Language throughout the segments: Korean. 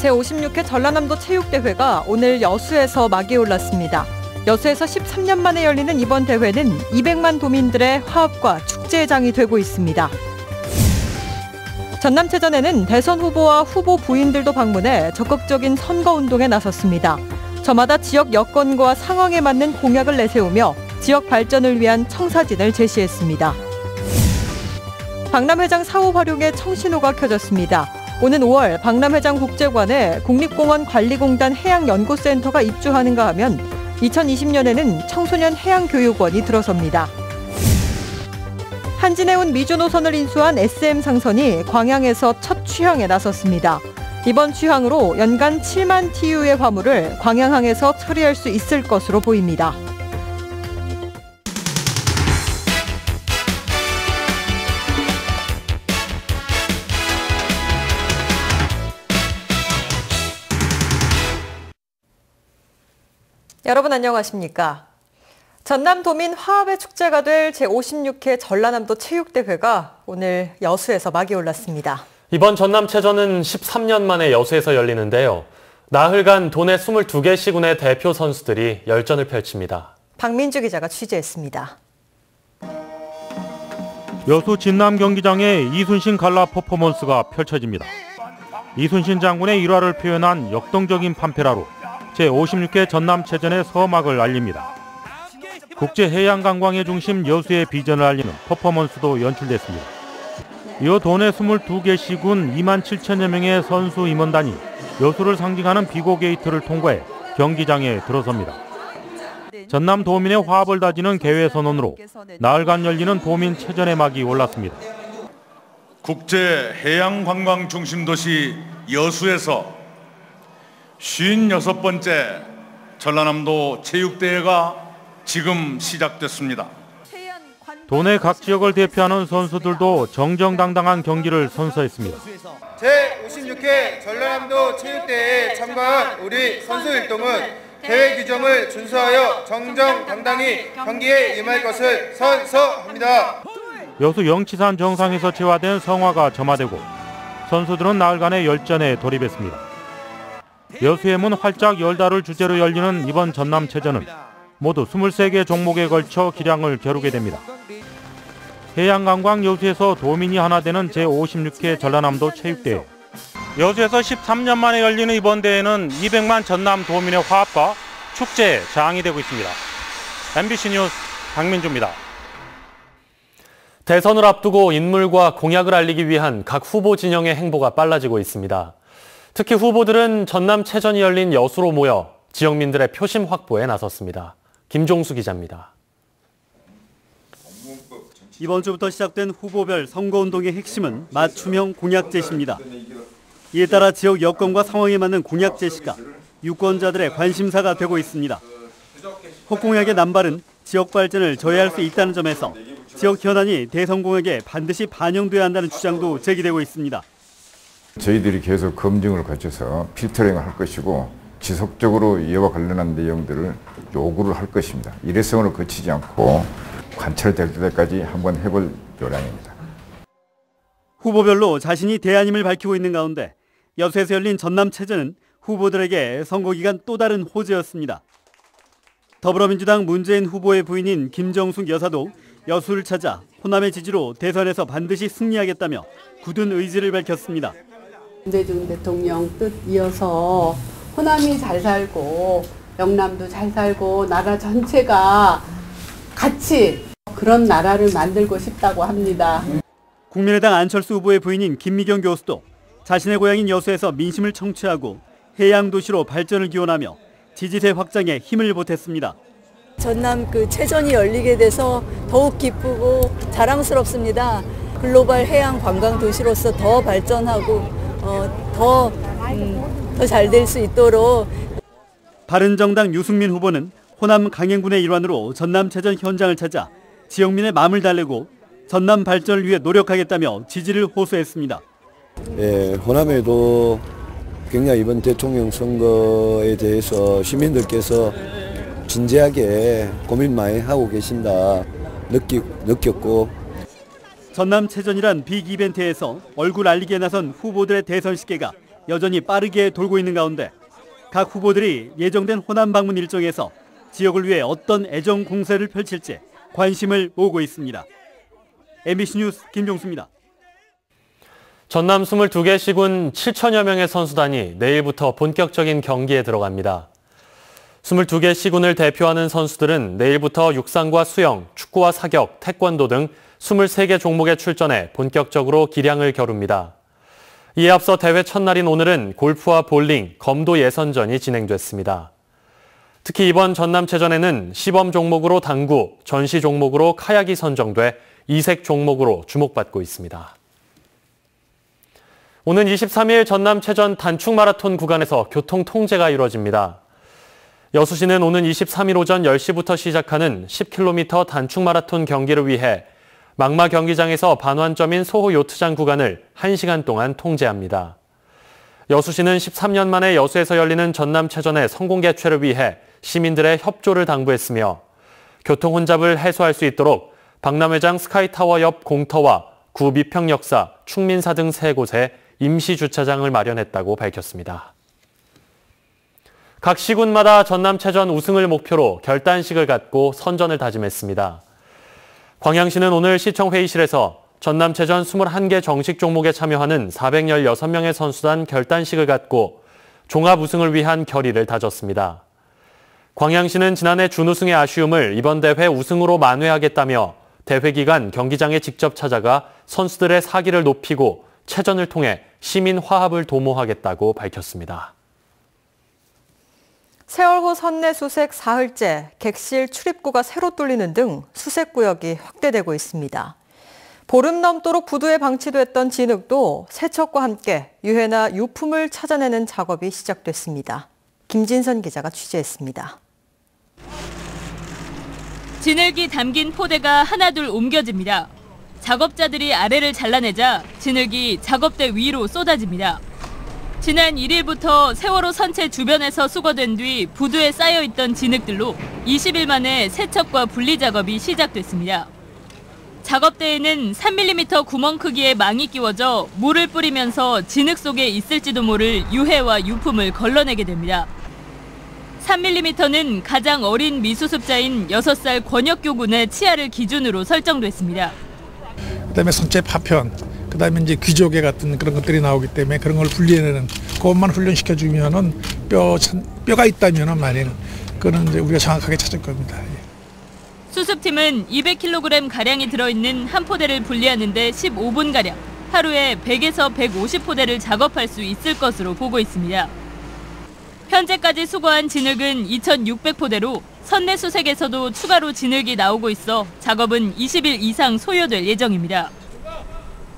제56회 전라남도 체육대회가 오늘 여수에서 막이 올랐습니다. 여수에서 13년 만에 열리는 이번 대회는 200만 도민들의 화합과 축제의 장이 되고 있습니다. 전남체전에는 대선 후보와 후보 부인들도 방문해 적극적인 선거운동에 나섰습니다. 저마다 지역 여건과 상황에 맞는 공약을 내세우며 지역 발전을 위한 청사진을 제시했습니다. 박람회장 사후 활용에 청신호가 켜졌습니다. 오는 5월 박람회장 국제관에 국립공원관리공단 해양연구센터가 입주하는가 하면 2020년에는 청소년 해양교육원이 들어섭니다. 한진해운 미주 노선을 인수한 SM 상선이 광양에서 첫 취항에 나섰습니다. 이번 취항으로 연간 7만 TU의 화물을 광양항에서 처리할 수 있을 것으로 보입니다. 여러분 안녕하십니까? 전남도민 화합의 축제가 될 제56회 전라남도 체육대회가 오늘 여수에서 막이 올랐습니다. 이번 전남체전은 13년 만에 여수에서 열리는데요. 나흘간 도내 22개 시군의 대표 선수들이 열전을 펼칩니다. 박민주 기자가 취재했습니다. 여수 진남 경기장에 이순신 갈라 퍼포먼스가 펼쳐집니다. 이순신 장군의 일화를 표현한 역동적인 판페라로 제56회 전남체전의 서막을 알립니다. 국제해양관광의 중심 여수의 비전을 알리는 퍼포먼스도 연출됐습니다. 이어 도내 22개 시군 2만 7천여 명의 선수 임원단이 여수를 상징하는 비고 게이트를 통과해 경기장에 들어섭니다. 전남 도민의 화합을 다지는 개회선언으로 나흘간 열리는 도민체전의 막이 올랐습니다. 국제해양관광 중심도시 여수에서 56번째 전라남도 체육대회가 지금 시작됐습니다. 도내 각 지역을 대표하는 선수들도 정정당당한 경기를 선사했습니다. 제56회 전라남도 체육대회에 참가한 우리 선수 일동은 대회 규정을 준수하여 정정당당히 경기에 임할 것을 선서합니다. 여수 영치산 정상에서 재화된 성화가 점화되고 선수들은 나흘간의 열전에 돌입했습니다. 여수의 문 활짝 열다를 주제로 열리는 이번 전남체전은 모두 23개 종목에 걸쳐 기량을 겨루게 됩니다. 해양관광 여수에서 도민이 하나 되는 제56회 전라남도 체육대회. 여수에서 13년 만에 열리는 이번 대회는 200만 전남 도민의 화합과 축제의 장이 되고 있습니다. MBC 뉴스 박민주입니다. 대선을 앞두고 인물과 공약을 알리기 위한 각 후보 진영의 행보가 빨라지고 있습니다. 특히 후보들은 전남체전이 열린 여수로 모여 지역민들의 표심 확보에 나섰습니다. 김종수 기자입니다. 이번 주부터 시작된 후보별 선거운동의 핵심은 맞춤형 공약 제시입니다. 이에 따라 지역 여건과 상황에 맞는 공약 제시가 유권자들의 관심사가 되고 있습니다. 혹공약의 남발은 지역 발전을 저해할 수 있다는 점에서 지역 현안이 대선 공약에 반드시 반영돼야 한다는 주장도 제기되고 있습니다. 저희들이 계속 검증을 거쳐서 필터링을 할 것이고 지속적으로 이와 관련한 내용들을 요구를 할 것입니다. 일회성으로 거치지 않고 관철될 때까지 한번 해볼 요량입니다. 후보별로 자신이 대안임을 밝히고 있는 가운데 여수에서 열린 전남체전은 후보들에게 선거기간 또 다른 호재였습니다. 더불어민주당 문재인 후보의 부인인 김정숙 여사도 여수를 찾아 호남의 지지로 대선에서 반드시 승리하겠다며 굳은 의지를 밝혔습니다. 문재인 대통령 뜻 이어서 호남이 잘 살고 영남도 잘 살고 나라 전체가 같이 그런 나라를 만들고 싶다고 합니다. 국민의당 안철수 후보의 부인인 김미경 교수도 자신의 고향인 여수에서 민심을 청취하고 해양도시로 발전을 기원하며 지지세 확장에 힘을 보탰습니다. 전남 체전이 열리게 돼서 더욱 기쁘고 자랑스럽습니다. 글로벌 해양 관광 도시로서 더 발전하고 더 잘 될 수 있도록. 바른정당 유승민 후보는 호남 강행군의 일환으로 전남체전 현장을 찾아 지역민의 마음을 달래고 전남 발전을 위해 노력하겠다며 지지를 호소했습니다. 호남에도 굉장히 이번 대통령 선거에 대해서 시민들께서 진지하게 고민 많이 하고 계신다 느꼈고, 전남체전이란 빅 이벤트에서 얼굴 알리기에 나선 후보들의 대선 식계가 여전히 빠르게 돌고 있는 가운데 각 후보들이 예정된 호남 방문 일정에서 지역을 위해 어떤 애정 공세를 펼칠지 관심을 모으고 있습니다. MBC 뉴스 김종수입니다. 전남 22개 시군 7천여 명의 선수단이 내일부터 본격적인 경기에 들어갑니다. 22개 시군을 대표하는 선수들은 내일부터 육상과 수영, 축구와 사격, 태권도 등 23개 종목에 출전해 본격적으로 기량을 겨룹니다. 이에 앞서 대회 첫날인 오늘은 골프와 볼링, 검도 예선전이 진행됐습니다. 특히 이번 전남체전에는 시범 종목으로 당구, 전시 종목으로 카약이 선정돼 이색 종목으로 주목받고 있습니다. 오는 23일 전남체전 단축 마라톤 구간에서 교통 통제가 이루어집니다. 여수시는 오는 23일 오전 10시부터 시작하는 10km 단축 마라톤 경기를 위해 망마 경기장에서 반환점인 소호 요트장 구간을 1시간 동안 통제합니다. 여수시는 13년 만에 여수에서 열리는 전남체전의 성공 개최를 위해 시민들의 협조를 당부했으며 교통 혼잡을 해소할 수 있도록 박람회장 스카이타워 옆 공터와 구 미평역사, 충민사 등 3곳에 임시 주차장을 마련했다고 밝혔습니다. 각 시군마다 전남체전 우승을 목표로 결단식을 갖고 선전을 다짐했습니다. 광양시는 오늘 시청회의실에서 전남체전 21개 정식 종목에 참여하는 416명의 선수단 결단식을 갖고 종합 우승을 위한 결의를 다졌습니다. 광양시는 지난해 준우승의 아쉬움을 이번 대회 우승으로 만회하겠다며 대회 기간 경기장에 직접 찾아가 선수들의 사기를 높이고 체전을 통해 시민 화합을 도모하겠다고 밝혔습니다. 세월호 선내 수색 사흘째 객실 출입구가 새로 뚫리는 등 수색 구역이 확대되고 있습니다. 보름 넘도록 부두에 방치됐던 진흙도 세척과 함께 유해나 유품을 찾아내는 작업이 시작됐습니다. 김진선 기자가 취재했습니다. 진흙이 담긴 포대가 하나둘 옮겨집니다. 작업자들이 아래를 잘라내자 진흙이 작업대 위로 쏟아집니다. 지난 1일부터 세월호 선체 주변에서 수거된 뒤 부두에 쌓여있던 진흙들로 20일 만에 세척과 분리 작업이 시작됐습니다. 작업대에는 3mm 구멍 크기의 망이 끼워져 물을 뿌리면서 진흙 속에 있을지도 모를 유해와 유품을 걸러내게 됩니다. 3mm는 가장 어린 미수습자인 6살 권혁규 군의 치아를 기준으로 설정됐습니다. 그다음에 선체 파편, 그다음에 이제 귀조개 같은 그런 것들이 나오기 때문에 그런 걸 분리해내는 그것만 훈련시켜 주면은 뼈가 있다면은 말이에요. 그거는 이제 우리가 정확하게 찾을 겁니다. 수습팀은 200kg 가량이 들어있는 한 포대를 분리하는 데 15분 가량, 하루에 100에서 150포대를 작업할 수 있을 것으로 보고 있습니다. 현재까지 수거한 진흙은 2,600포대로 선내 수색에서도 추가로 진흙이 나오고 있어 작업은 20일 이상 소요될 예정입니다.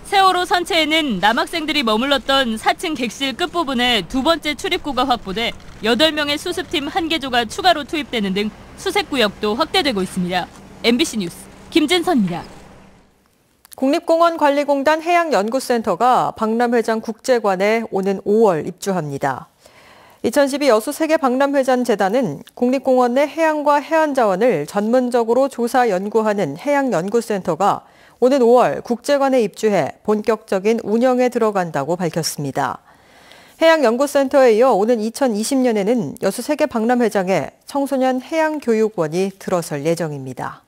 세월호 선체에는 남학생들이 머물렀던 4층 객실 끝부분에 두 번째 출입구가 확보돼 8명의 수습팀 1개조가 추가로 투입되는 등 수색구역도 확대되고 있습니다. MBC 뉴스 김진선입니다. 국립공원관리공단 해양연구센터가 박람회장 국제관에 오는 5월 입주합니다. 2012 여수 세계박람회장재단은 국립공원 내 해양과 해안자원을 전문적으로 조사 연구하는 해양연구센터가 오는 5월 국제관에 입주해 본격적인 운영에 들어간다고 밝혔습니다. 해양연구센터에 이어 오는 2020년에는 여수 세계박람회장에 청소년 해양교육원이 들어설 예정입니다.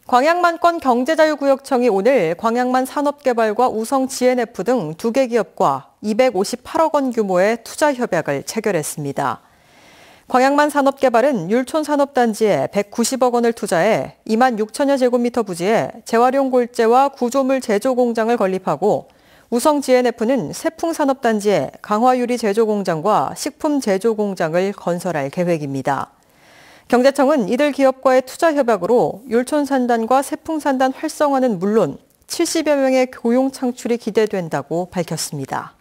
광양만권 경제자유구역청이 오늘 광양만 산업개발과 우성 GNF 등 2개 기업과 258억 원 규모의 투자 협약을 체결했습니다. 광양만 산업개발은 율촌 산업단지에 190억 원을 투자해 2만 6천여 제곱미터 부지에 재활용 골재와 구조물 제조 공장을 건립하고 우성 GNF는 세풍 산업단지에 강화유리 제조 공장과 식품 제조 공장을 건설할 계획입니다. 경제청은 이들 기업과의 투자 협약으로 율촌 산단과 세풍 산단 활성화는 물론 70여 명의 고용 창출이 기대된다고 밝혔습니다.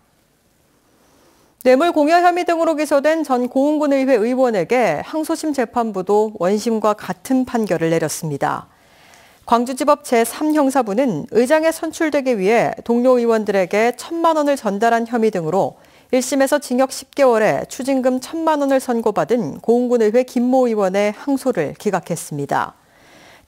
뇌물 공여 혐의 등으로 기소된 전 고흥군의회 의원에게 항소심 재판부도 원심과 같은 판결을 내렸습니다. 광주지법 제3형사부는 의장에 선출되기 위해 동료 의원들에게 1,000만 원을 전달한 혐의 등으로 1심에서 징역 10개월에 추징금 1,000만 원을 선고받은 고흥군의회 김모 의원의 항소를 기각했습니다.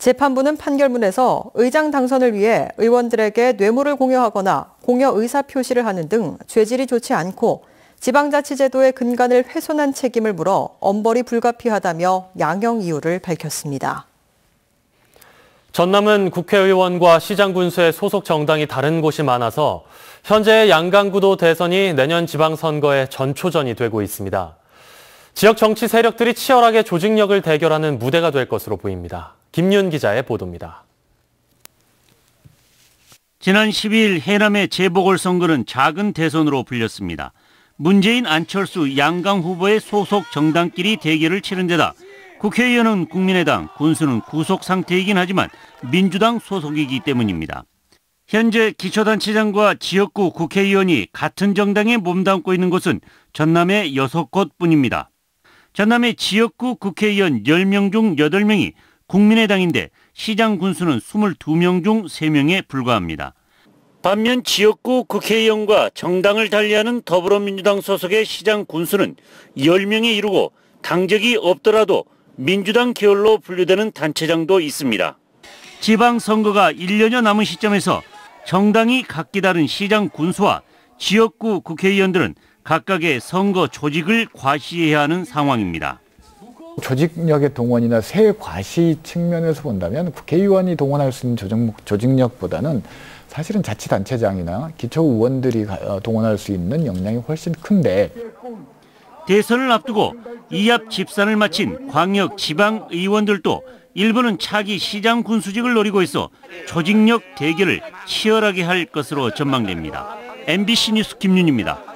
재판부는 판결문에서 의장 당선을 위해 의원들에게 뇌물을 공여하거나 공여 의사 표시를 하는 등 죄질이 좋지 않고 지방자치제도의 근간을 훼손한 책임을 물어 엄벌이 불가피하다며 양형 이유를 밝혔습니다. 전남은 국회의원과 시장 군수의 소속 정당이 다른 곳이 많아서 현재의 양강구도 대선이 내년 지방선거의 전초전이 되고 있습니다. 지역 정치 세력들이 치열하게 조직력을 대결하는 무대가 될 것으로 보입니다. 김윤 기자의 보도입니다. 지난 12일 해남의 재보궐선거는 작은 대선으로 불렸습니다. 문재인, 안철수, 양강 후보의 소속 정당끼리 대결을 치른 데다 국회의원은 국민의당, 군수는 구속 상태이긴 하지만 민주당 소속이기 때문입니다. 현재 기초단체장과 지역구 국회의원이 같은 정당에 몸담고 있는 곳은 전남의 6곳뿐입니다. 전남의 지역구 국회의원 10명 중 8명이 국민의당인데 시장 군수는 22명 중 3명에 불과합니다. 반면 지역구 국회의원과 정당을 달리하는 더불어민주당 소속의 시장 군수는 10명에 이르고 당적이 없더라도 민주당 계열로 분류되는 단체장도 있습니다. 지방선거가 1년여 남은 시점에서 정당이 각기 다른 시장 군수와 지역구 국회의원들은 각각의 선거 조직을 과시해야 하는 상황입니다. 조직력의 동원이나 새 과시 측면에서 본다면 국회의원이 동원할 수 있는 조직력보다는 사실은 자치단체장이나 기초의원들이 동원할 수 있는 역량이 훨씬 큰데 대선을 앞두고 이합 집산을 마친 광역 지방의원들도 일부는 차기 시장 군수직을 노리고 있어 조직력 대결을 치열하게 할 것으로 전망됩니다. MBC 뉴스 김윤입니다.